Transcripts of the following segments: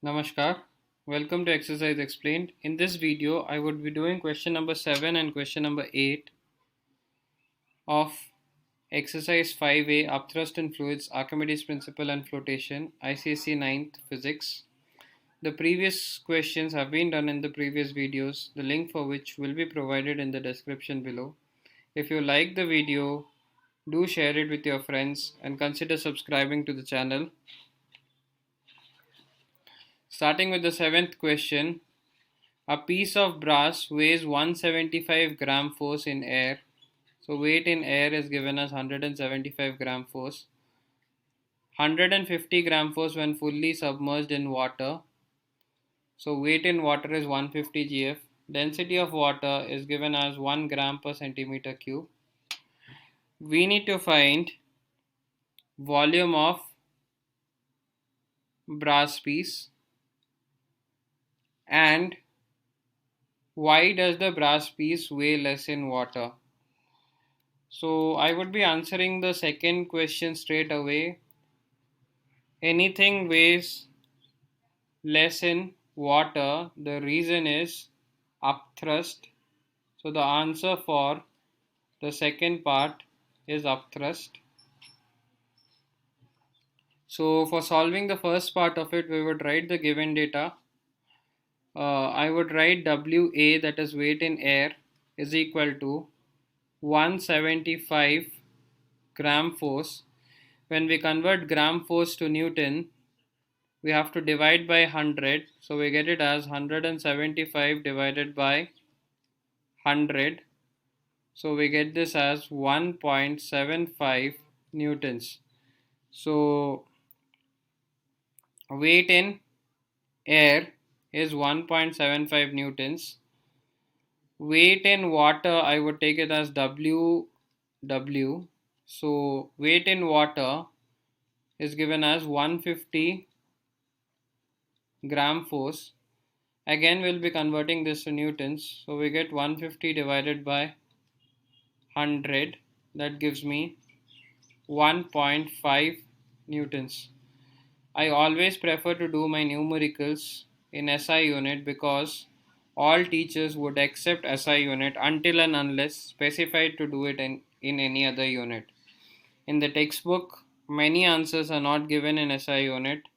Namaskar. Welcome to Exercise Explained. In this video, I would be doing question number 7 and question number 8 of exercise 5A Upthrust in Fluids, Archimedes Principle and Floatation, ICSE 9th Physics. The previous questions have been done in the previous videos, the link for which will be provided in the description below. If you like the video, do share it with your friends and consider subscribing to the channel. Starting with the 7th question. A piece of brass weighs 175 gram force in air. So weight in air is given as 175 gram force. 150 gram force when fully submerged in water. So weight in water is 150 gf. Density of water is given as 1 gram per centimeter cube. We need to find volume of brass piece and why does the brass piece weigh less in water. So I would be answering the second question straight away. Anything weighs less in water, the reason is upthrust. So the answer for the second part is upthrust. So for solving the first part of it, we would write the given data. I would write WA, that is weight in air, is equal to 175 gram force. When we convert gram force to Newton, we have to divide by 100, so we get it as 175 divided by 100, so we get this as 1.75 newtons. So weight in air is 1.75 newtons. Weight in water, I would take it as W. So weight in water is given as 150 gram force. Again we'll be converting this to newtons, so we get 150 divided by 100, that gives me 1.5 newtons. I always prefer to do my numericals in SI unit because all teachers would accept SI unit until and unless specified to do it in any other unit. In the textbook, many answers are not given in SI unit,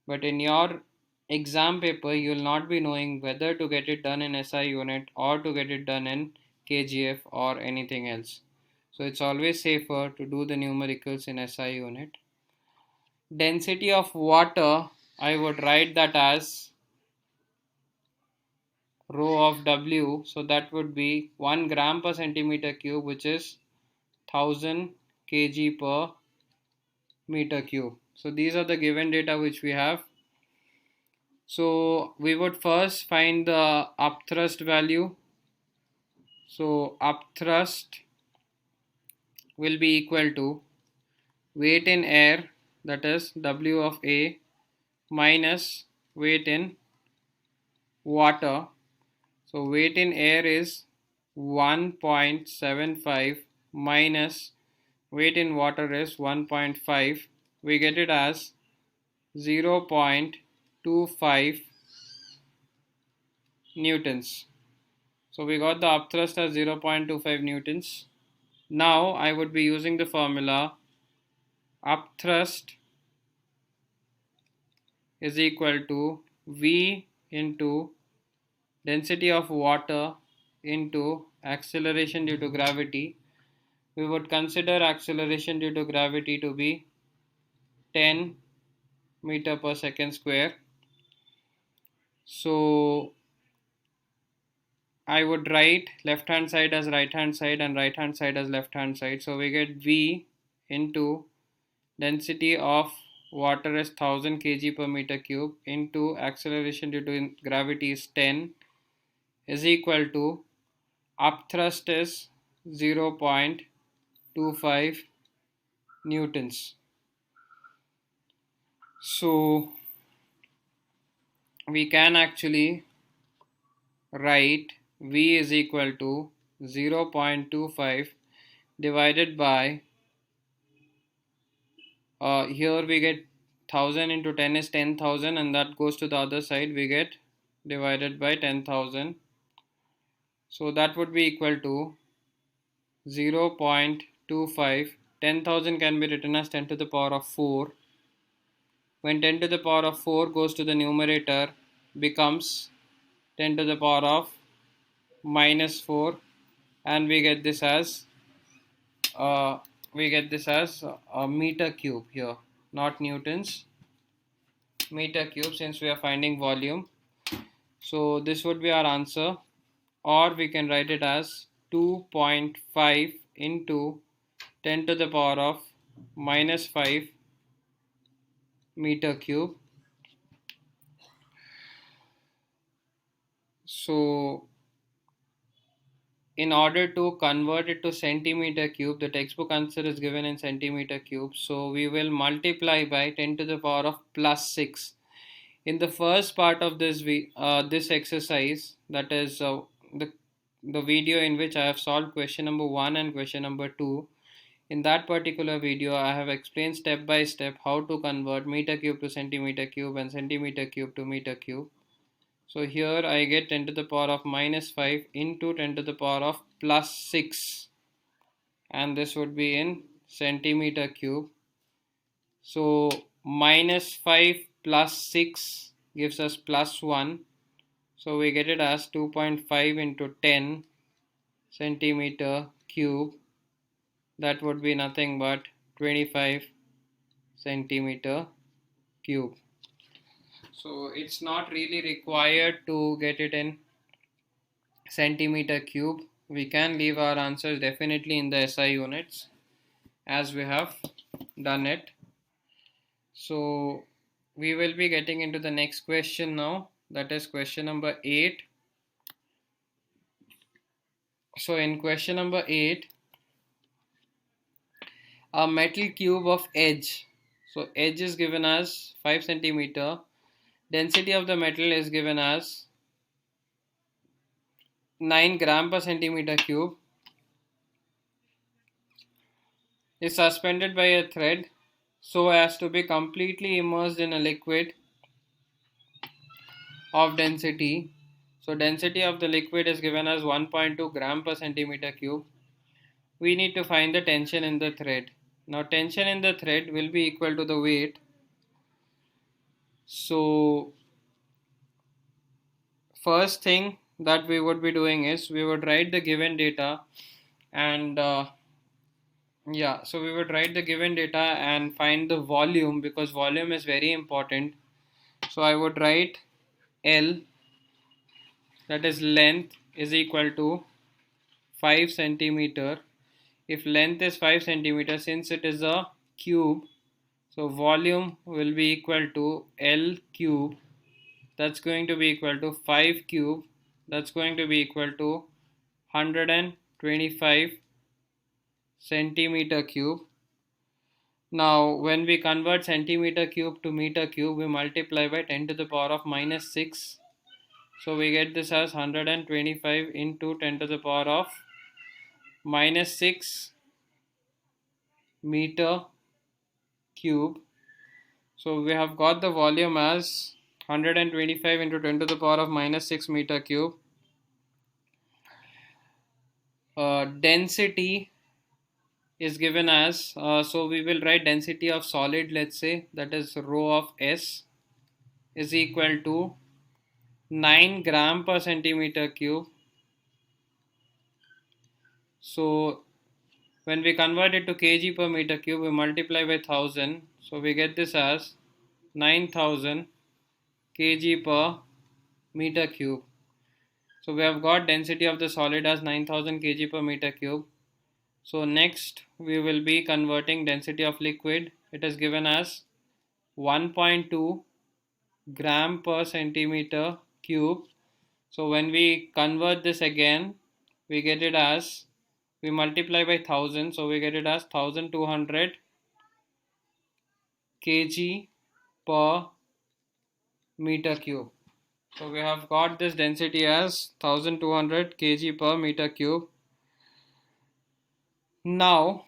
but in your exam paper, you will not be knowing whether to get it done in SI unit or to get it done in KGF or anything else. So it's always safer to do the numericals in SI unit. Density of water, I would write that as rho of W. So that would be 1 gram per centimeter cube, which is 1000 kg per meter cube. So these are the given data which we have. So we would first find the upthrust value. So upthrust will be equal to weight in air, that is W of A, minus weight in water. So weight in air is 1.75 minus weight in water is 1.5. We get it as 0.25 newtons. So we got the upthrust as 0.25 newtons. Now I would be using the formula upthrust is equal to V into density of water into acceleration due to gravity. We would consider acceleration due to gravity to be 10 meter per second square. So I would write left hand side as right hand side and right hand side as left hand side. So we get V into density of water is 1000 kg per meter cube into acceleration due to gravity is 10 is equal to upthrust is 0.25 newtons. So we can actually write V is equal to 0.25 divided by here we get 1000 into 10 is 10,000, and that goes to the other side. We get divided by 10,000. So that would be equal to 0.25. 10,000 can be written as 10 to the power of 4. When 10 to the power of 4 goes to the numerator, becomes 10 to the power of minus 4, and we get this as uh, a meter cube here, not newtons, meter cube, since we are finding volume. So this would be our answer, or we can write it as 2.5 into 10 to the power of minus 5 meter cube. So in order to convert it to centimeter cube, the textbook answer is given in centimeter cube. So we will multiply by 10 to the power of plus 6. In the first part of this exercise, that is the video in which I have solved question number 1 and question number 2. In that particular video, I have explained step by step how to convert meter cube to centimeter cube and centimeter cube to meter cube. So here I get 10 to the power of minus 5 into 10 to the power of plus 6, and this would be in centimeter cube. So minus 5 plus 6 gives us plus 1. So we get it as 2.5 into 10 centimeter cube. That would be nothing but 25 centimeter cube. So it's not really required to get it in centimeter cube. We can leave our answers definitely in the SI units as we have done it. So we will be getting into the next question now, that is question number 8. So in question number 8, a metal cube of edge. So edge is given as 5 centimeter. Density of the metal is given as 9 gram per centimeter cube. Is suspended by a thread so as to be completely immersed in a liquid of density. So density of the liquid is given as 1.2 gram per centimeter cube. We need to find the tension in the thread. Now tension in the thread will be equal to the weight. So first thing that we would be doing is we would write the given data, and so we would write the given data and find the volume, because volume is very important. So I would write L, that is length, is equal to 5 centimeter. If length is 5 centimeter, since it is a cube, so volume will be equal to L cube. That's going to be equal to 5 cube. That's going to be equal to 125 centimeter cube. Now when we convert centimeter cube to meter cube, we multiply by 10 to the power of minus 6. So we get this as 125 into 10 to the power of minus 6 meter cube. So we have got the volume as 125 into 10 to the power of minus 6 meter cube. Density is given as, so we will write density of solid, let's say, that is rho of S, is equal to 9 gram per centimeter cube. So when we convert it to kg per meter cube, we multiply by 1000. So we get this as 9000 kg per meter cube. So we have got density of the solid as 9000 kg per meter cube. So next we will be converting density of liquid. It is given as 1.2 gram per centimeter cube. So when we convert this again, we get it as, we multiply by 1000, so we get it as 1200 kg per meter cube. So we have got this density as 1200 kg per meter cube. Now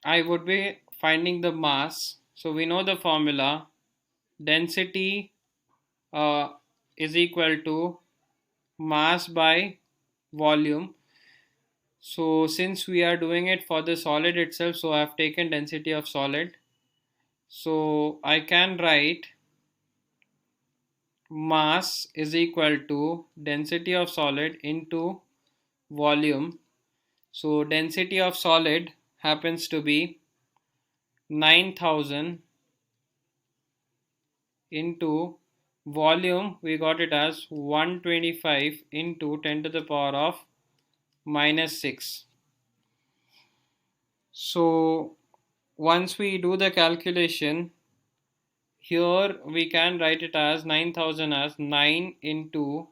I would be finding the mass. So we know the formula. Density is equal to mass by volume. So since we are doing it for the solid itself, so I have taken density of solid. So I can write mass is equal to density of solid into volume. So density of solid happens to be 9,000 into volume, we got it as 125 into 10 to the power of minus 6. So once we do the calculation, here we can write it as 9,000 as 9 into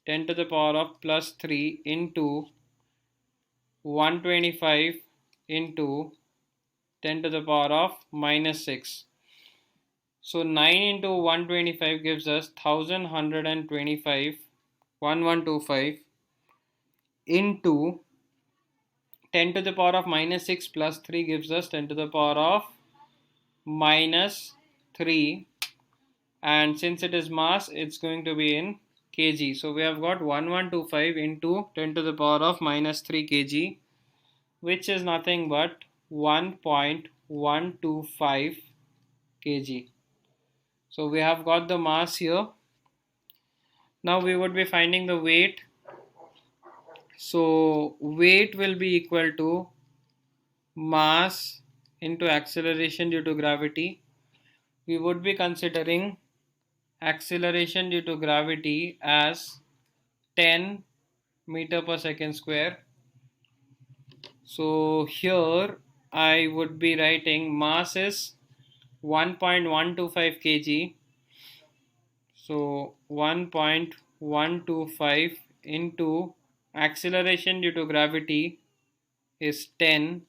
10 to the power of plus 3 into 125 into 10 to the power of minus 6. So 9 into 125 gives us 1125, 1125 into 10 to the power of minus 6 plus 3 gives us 10 to the power of minus 3, and since it is mass, it's going to be in kg. So we have got 1125 into 10 to the power of minus 3 kg, which is nothing but 1.125 kg. So we have got the mass here. Now we would be finding the weight. So weight will be equal to mass into acceleration due to gravity. We would be considering acceleration due to gravity as 10 meter per second square. So here I would be writing mass is 1.125 kg. So 1.125 into acceleration due to gravity is 10.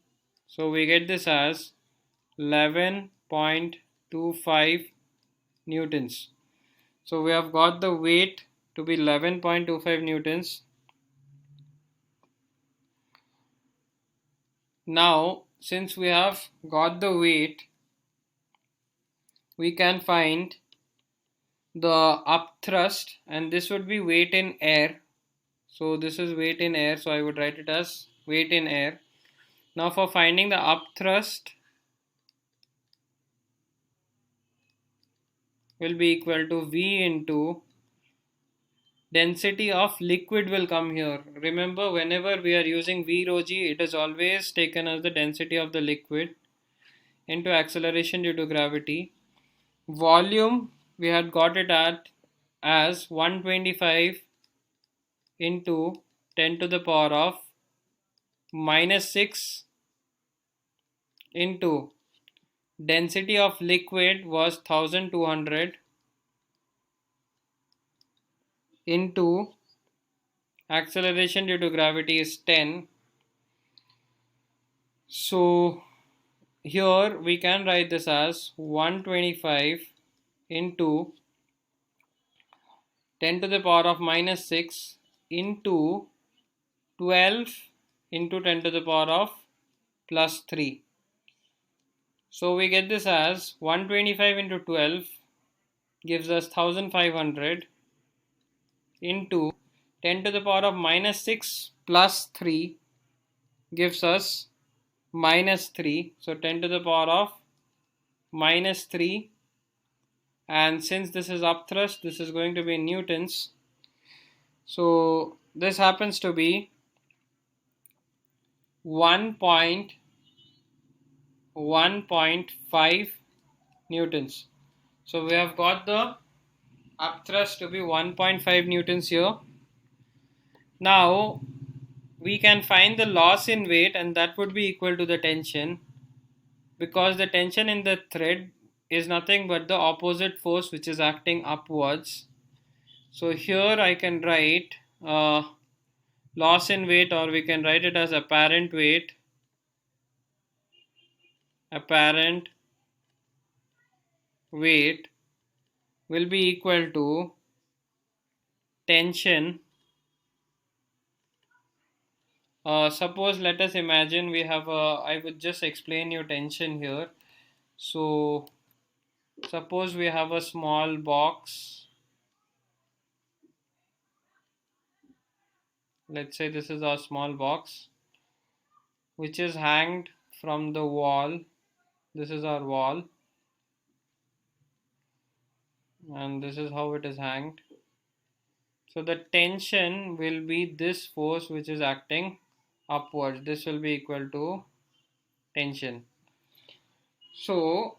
So we get this as 11.25 newtons. So we have got the weight to be 11.25 newtons. Now, since we have got the weight, we can find the upthrust, and this would be weight in air. So this is weight in air, so I would write it as weight in air. Now for finding the upthrust will be equal to V into density of liquid will come here. Remember, whenever we are using V rho g, it is always taken as the density of the liquid into acceleration due to gravity. Volume, we had got it at as 125 into 10 to the power of minus 6 into density of liquid was 1200 into acceleration due to gravity is 10. So here we can write this as 125 into 10 to the power of minus 6 into 12 into 10 to the power of plus 3. So we get this as 125 into 12 gives us 1500 into 10 to the power of minus 6 plus 3 gives us minus 3. So 10 to the power of minus 3, and since this is upthrust, this is going to be in newtons. So this happens to be 1.5 newtons. So we have got the upthrust to be 1.5 newtons here. Now we can find the loss in weight, and that would be equal to the tension, because the tension in the thread is nothing but the opposite force which is acting upwards. So here I can write loss in weight, or we can write it as apparent weight. Apparent weight will be equal to tension. Suppose, let us imagine we have I would just explain you tension here. So Suppose we have a small box. Let's say this is our small box which is hanged from the wall. This is our wall, and this is how it is hanged. So the tension will be this force which is acting upwards. This will be equal to tension. So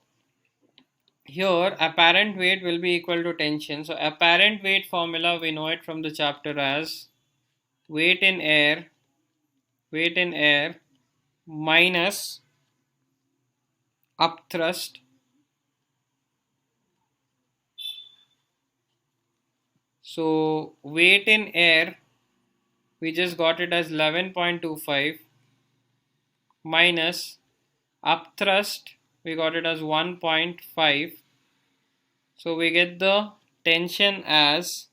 here apparent weight will be equal to tension. So apparent weight formula, we know it from the chapter as weight in air minus upthrust So weight in air, we just got it as 11.25 minus upthrust, we got it as 1.5. So we get the tension as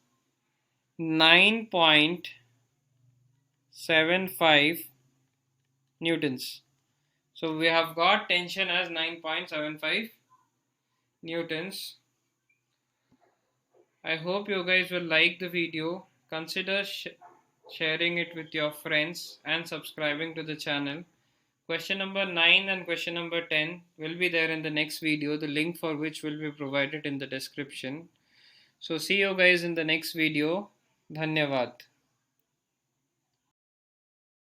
9.75 newtons. So we have got tension as 9.75 newtons. I hope you guys will like the video. Consider sharing it with your friends and subscribing to the channel. Question number 9 and question number 10 will be there in the next video, the link for which will be provided in the description. So see you guys in the next video. Dhanyavad.